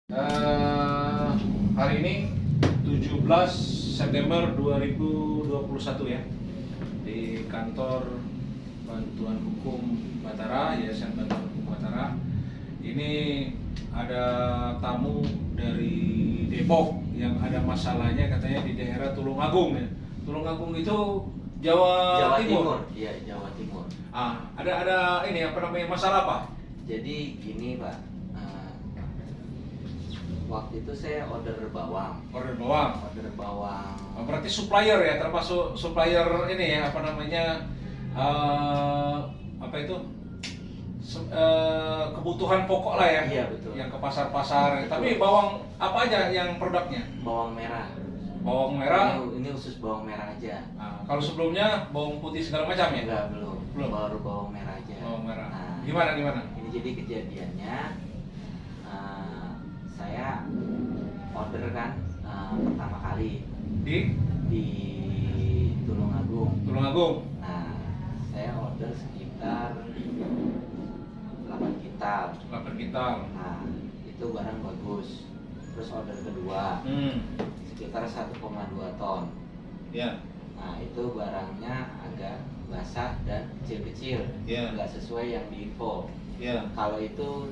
Eh, hari ini 17 September 2021 ya, di kantor Bantuan Hukum Batara, Yayasan Bantuan Hukum Batara. Ini ada tamu dari Depok yang ada masalahnya katanya di daerah Tulungagung ya. Tulungagung itu Jawa Timur. Iya, Jawa Timur. Ada ini apa namanya, masalah apa? Jadi gini Pak, waktu itu saya order bawang. Order bawang. Oh, berarti supplier ya, termasuk supplier ini ya, apa namanya, apa itu, kebutuhan pokok lah ya. Iya betul. Yang ke pasar-pasar. Tapi bawang apa aja yang produknya? Bawang merah. Bawang merah. Ini khusus bawang merah aja. Kalau sebelumnya bawang putih segala macam ya? Enggak, belum. Belum. Baru bawang merah aja. Bawang merah. Nah, Gimana? Ini jadi kejadiannya, saya order kan pertama kali di Tulungagung. Nah, saya order sekitar 8 kintal. 8 kintal. Nah, itu barang bagus. Terus order kedua sekitar 1,2 ton. Ya. Nah, itu barangnya agak basah dan kecil-kecil, Ya. nggak sesuai yang diinfo. Ya. Kalau itu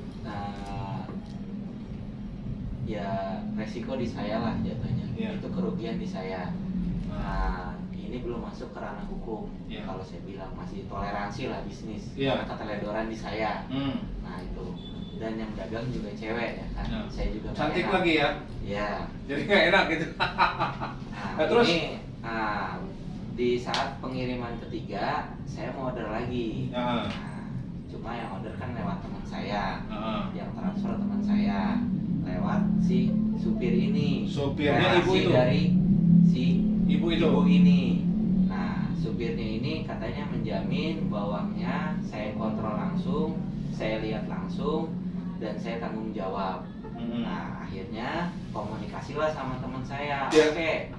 ya resiko di saya lah jatuhnya. Ya. Itu kerugian di saya. Nah, ini belum masuk ke ranah hukum. Ya. Kalau saya bilang masih toleransi lah bisnis. Ya. Karena keteledoran di saya. Nah, itu. Dan yang dagang juga cewek ya kan. Ya. Saya juga Cantik enak. lagi ya. Ya. Jadi nggak enak gitu. Nah, Terus? ini di saat pengiriman ketiga saya mau order lagi. Ya. Nah, cuma yang order kan lewat teman saya. Ah. Yang transfer teman saya lewat si supir ini. Supirnya ibu Relasi itu? dari si Ibu itu? ini. Nah, supirnya ini katanya menjamin bawangnya saya kontrol langsung, saya lihat langsung, dan saya tanggung jawab. Nah, akhirnya komunikasilah sama teman saya. Ya. Oke,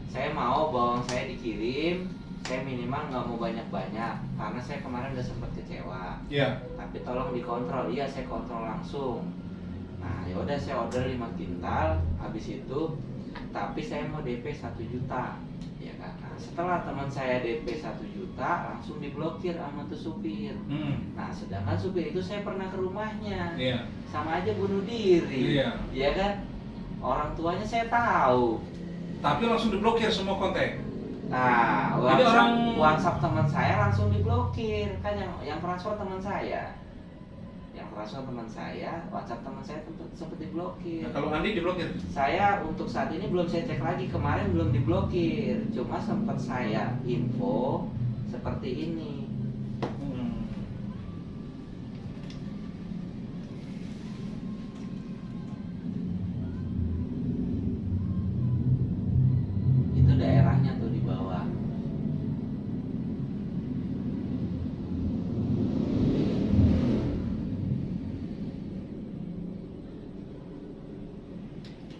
saya mau bawang saya dikirim, saya minimal nggak mau banyak-banyak karena saya kemarin udah sempat kecewa. Ya. Tapi tolong dikontrol. Iya, saya kontrol langsung. Nah, ya udah saya order 5 kintal habis itu, tapi saya mau DP 1 juta. Ya kan. Nah, setelah teman saya DP 1 juta langsung diblokir sama tuh supir. Nah, sedangkan supir itu saya pernah ke rumahnya. Iya. Sama aja bunuh diri. Iya. Iya kan? Orang tuanya saya tahu. Tapi langsung diblokir semua kontak. Nah, Jadi WhatsApp teman saya langsung diblokir. Kan yang transfer teman saya. Yang transfer teman saya, WhatsApp teman saya sempat diblokir. Nah, kalau Andi diblokir? Saya untuk saat ini belum saya cek lagi, kemarin belum diblokir. Cuma sempat saya info seperti ini. Itu daerahnya tuh di bawah.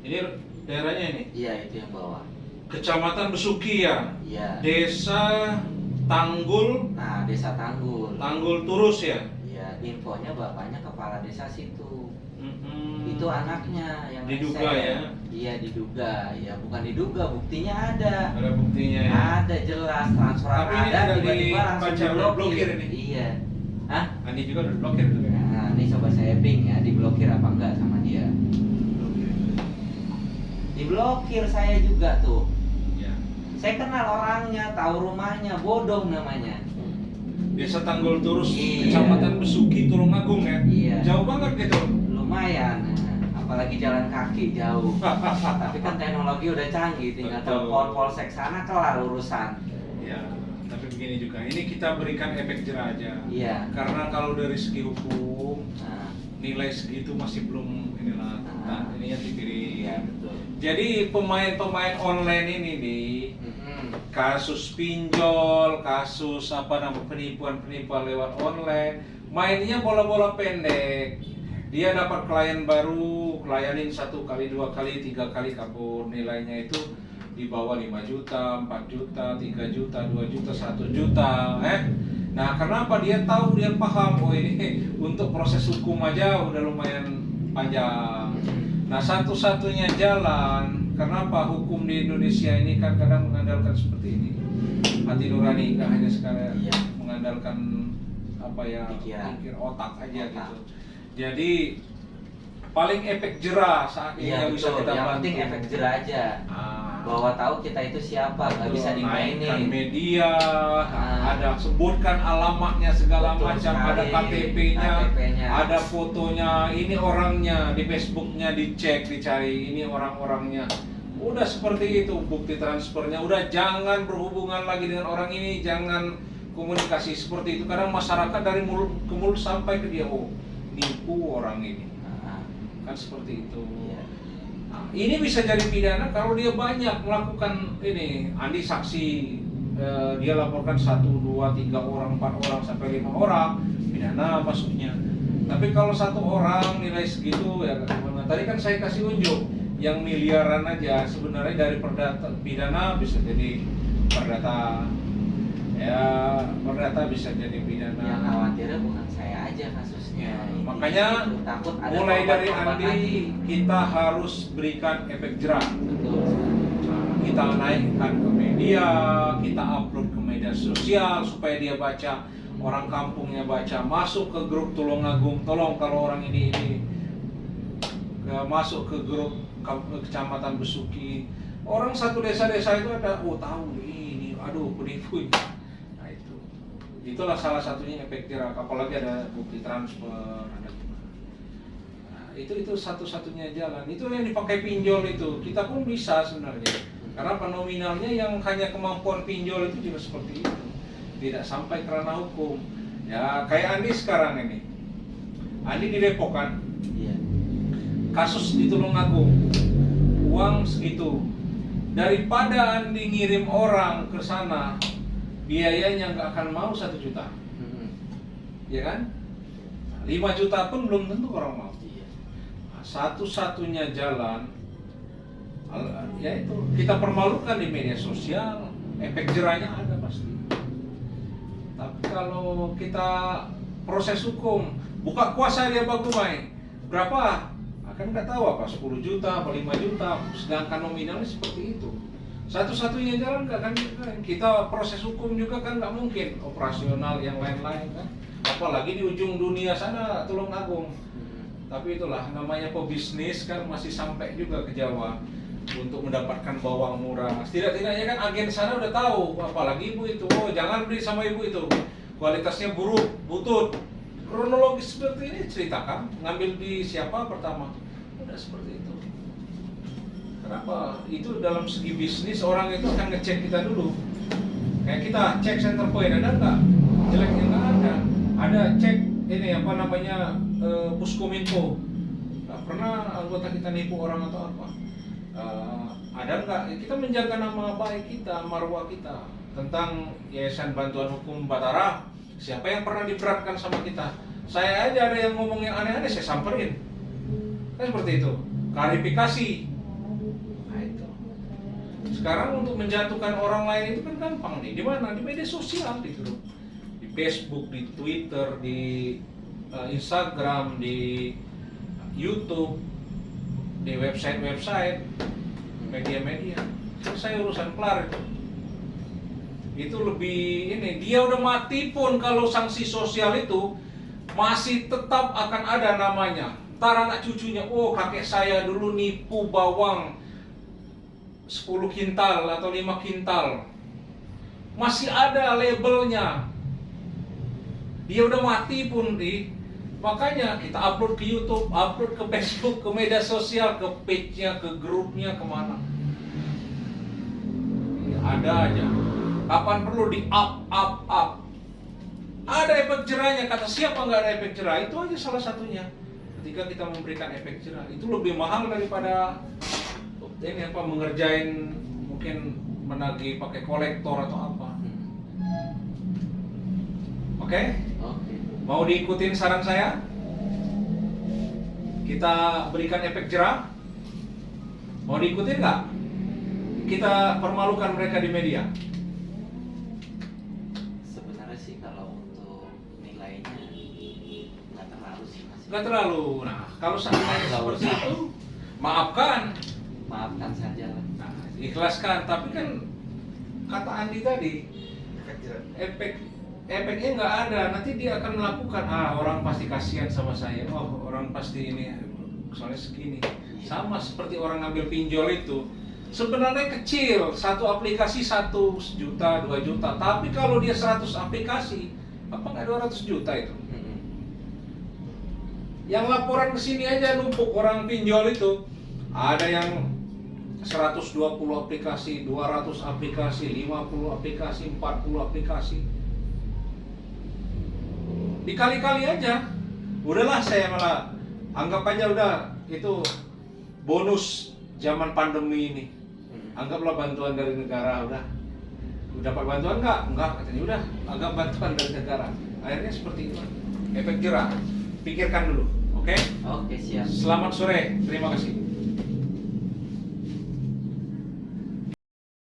Ini daerahnya ini? Iya, itu yang bawah. Kecamatan Besuki ya? Iya. Desa Tanggul. Nah, Desa Tanggul. Tanggul Turus ya? Iya, infonya bapaknya kepala desa situ. Mm-mm. Itu anaknya yang Diduga resign. ya? Iya, diduga. Ya, bukan diduga, buktinya ada. Ada buktinya ya? Ada jelas transferan Tapi ini ada, sudah tiba-tiba langsung dibaca, udah blokir ini? Iya. Hah? Andi juga udah blokir tuh ya? Nah, ini coba saya ping ya, diblokir apa enggak sama dia. Diblokir saya juga tuh. Ya. Saya kenal orangnya, tahu rumahnya, bodoh namanya. Desa Tanggul Turus, Iya. Kecamatan Besuki, Tulungagung ya? Iya. Jauh banget gitu. Lumayan, apalagi jalan kaki jauh. Tapi kan teknologi udah canggih, tinggal Betul. telepon polsek sana kelar urusan. Ya, tapi begini juga, ini kita berikan efek jerah aja. Iya. Karena kalau dari segi hukum, Nah, nilai segitu masih belum inilah. Nah, ini yang dipilih. iya betul. Jadi pemain-pemain online ini nih, Mm-mm. kasus pinjol, kasus apa namanya, penipuan-penipuan lewat online, mainnya bola-bola pendek. Dia dapat klien baru, layanin 1 kali, 2 kali, 3 kali kabur, nilainya itu di bawah 5 juta, 4 juta, 3 juta, 2 juta, 1 juta. Nah, kenapa dia tahu, dia paham, oh ini untuk proses hukum aja udah lumayan panjang. Nah, satu-satunya jalan, kenapa hukum di Indonesia ini kan kadang mengandalkan seperti ini, hati nurani, nggak hanya sekadar Iya. mengandalkan apa ya, Pikiran. pikir otak aja Otak. gitu. Jadi paling efek jerah saat ini Iya yang bisa betul, kita yang bantu. penting efek jerah aja. Ah, Bahwa tahu kita itu siapa, nggak betul. bisa Naikkan dimainin. media, Ah. ada sebutkan alamatnya segala Betul macam, sekali. ada KTP-nya, KTP-nya. ada fotonya, ini orangnya, di Facebooknya dicek, dicari, ini orang-orangnya. Udah seperti itu bukti transfernya. Udah, jangan berhubungan lagi dengan orang ini, jangan komunikasi seperti itu. Kadang masyarakat dari mulut ke mulut sampai ke dia, oh nipu orang ini, Nah, kan seperti itu. iya. Nah, ini bisa jadi pidana kalau dia banyak melakukan ini. Andi saksi, dia laporkan 1, 2, 3 orang, 4 orang sampai 5 orang, pidana masuknya. Tapi kalau 1 orang nilai segitu ya gimana? Tadi kan saya kasih unjuk yang miliaran aja, sebenarnya dari perdata pidana bisa jadi perdata, ya perdata bisa jadi pidana. Yang khawatirnya bukan saya aja kasusnya. Intinya Makanya itu, takut ada mulai dari korban-korban Andi lagi. kita harus berikan efek jerah. Betul sekali. Nah, kita naikkan ke media, kita upload ke media sosial supaya dia baca, orang kampungnya baca, masuk ke grup Tulungagung, tolong kalau orang ini masuk ke grup kecamatan Besuki, orang satu desa-desa itu ada, oh tahu ini, aduh penipu ini. Nah itulah salah satunya efek jerah, apalagi ada bukti transfer, ada gimana. Nah, itu satu-satunya jalan. Itu yang dipakai pinjol itu, kita pun bisa sebenarnya. Karena nominalnya yang hanya kemampuan pinjol itu juga seperti itu, tidak sampai kerana hukum. Ya kayak Andi sekarang ini, Andi di Depok kan, Iya. kasus di Tulungagung, uang segitu. Daripada Andi ngirim orang ke sana, biayanya nggak akan mau 1 juta, ya kan? 5 juta pun belum tentu orang mau. Iya. Nah, satu-satunya jalan, yaitu kita permalukan di media sosial, efek jerahnya ada pasti. Tapi kalau kita proses hukum, buka kuasa dia bagumai, berapa? Akan nggak tahu apa 10 juta, apa 5 juta, sedangkan nominalnya seperti itu. Satu-satunya jalan nggak kan kita proses hukum juga kan nggak mungkin operasional yang lain-lain kan. Apalagi di ujung dunia sana Tulungagung. Tapi itulah namanya pebisnis kan, masih sampai juga ke Jawa untuk mendapatkan bawang murah. Tidak-tidaknya kan agen sana udah tahu, apalagi ibu itu, oh jangan beli sama ibu itu, kualitasnya buruk, butut. Kronologis seperti ini ceritakan, ngambil di siapa pertama, udah seperti itu. Kenapa? Itu dalam segi bisnis orang itu akan ngecek kita dulu. Kayak kita cek center point ada nggak? Jeleknya nggak ada. Ada cek ini apa namanya Puskominfo. Nggak pernah anggota kita nipu orang atau apa. Ada nggak? Kita menjaga nama baik kita, marwah kita. Tentang Yayasan Bantuan Hukum Batara, siapa yang pernah diberatkan sama kita? Saya aja ada yang ngomong yang aneh-aneh, saya samperin. Kan seperti itu. Klarifikasi. Nah itu. Sekarang untuk menjatuhkan orang lain itu kan gampang nih. Di mana? Di media sosial, di grup, di Facebook, di Twitter, di Instagram, di YouTube, di website-website, media-media. Selesai urusan, kelar itu. Itu lebih ini, dia udah mati pun kalau sanksi sosial itu masih tetap akan ada namanya. Ntar anak cucunya, oh kakek saya dulu nipu bawang 10 kintal atau 5 kintal, masih ada labelnya. Dia udah mati pun makanya kita upload ke YouTube, upload ke Facebook, ke media sosial, ke page-nya, ke grupnya, kemana. Ada aja. Kapan perlu di up. Ada efek jerahnya, kata siapa nggak ada efek jerah? Itu aja salah satunya. Ketika kita memberikan efek jerah, itu lebih mahal daripada ini apa, mengerjain, mungkin menagih pakai kolektor atau apa. Oke? Mau diikutin saran saya? Kita berikan efek jerah? Mau diikutin nggak? Kita permalukan mereka di media. Sebenarnya sih kalau untuk nilainya nggak terlalu sih, Mas. Nggak terlalu. Nah, kalau seandainya seperti itu, maafkan, Maafkan saja lah. nah, ikhlaskan. Tapi kan kata Andi tadi, efeknya nggak ada. Nanti dia akan melakukan, orang pasti kasihan sama saya, orang pasti ini, soalnya segini. Sama seperti orang ngambil pinjol itu, sebenarnya kecil, satu aplikasi 1 juta, 2 juta. Tapi kalau dia 100 aplikasi, apa nggak 200 juta itu? Yang laporan ke sini aja numpuk orang pinjol itu, ada yang 120 aplikasi, 200 aplikasi, 50 aplikasi, 40 aplikasi. Dikali-kali aja. Udahlah, saya malah anggap aja udah itu bonus zaman pandemi ini. Anggaplah bantuan dari negara, udah dapat bantuan enggak katanya, udah anggap bantuan dari negara. Akhirnya seperti itu. Efek jerah. Pikirkan dulu, oke? Oke, siap. Selamat sore, terima kasih.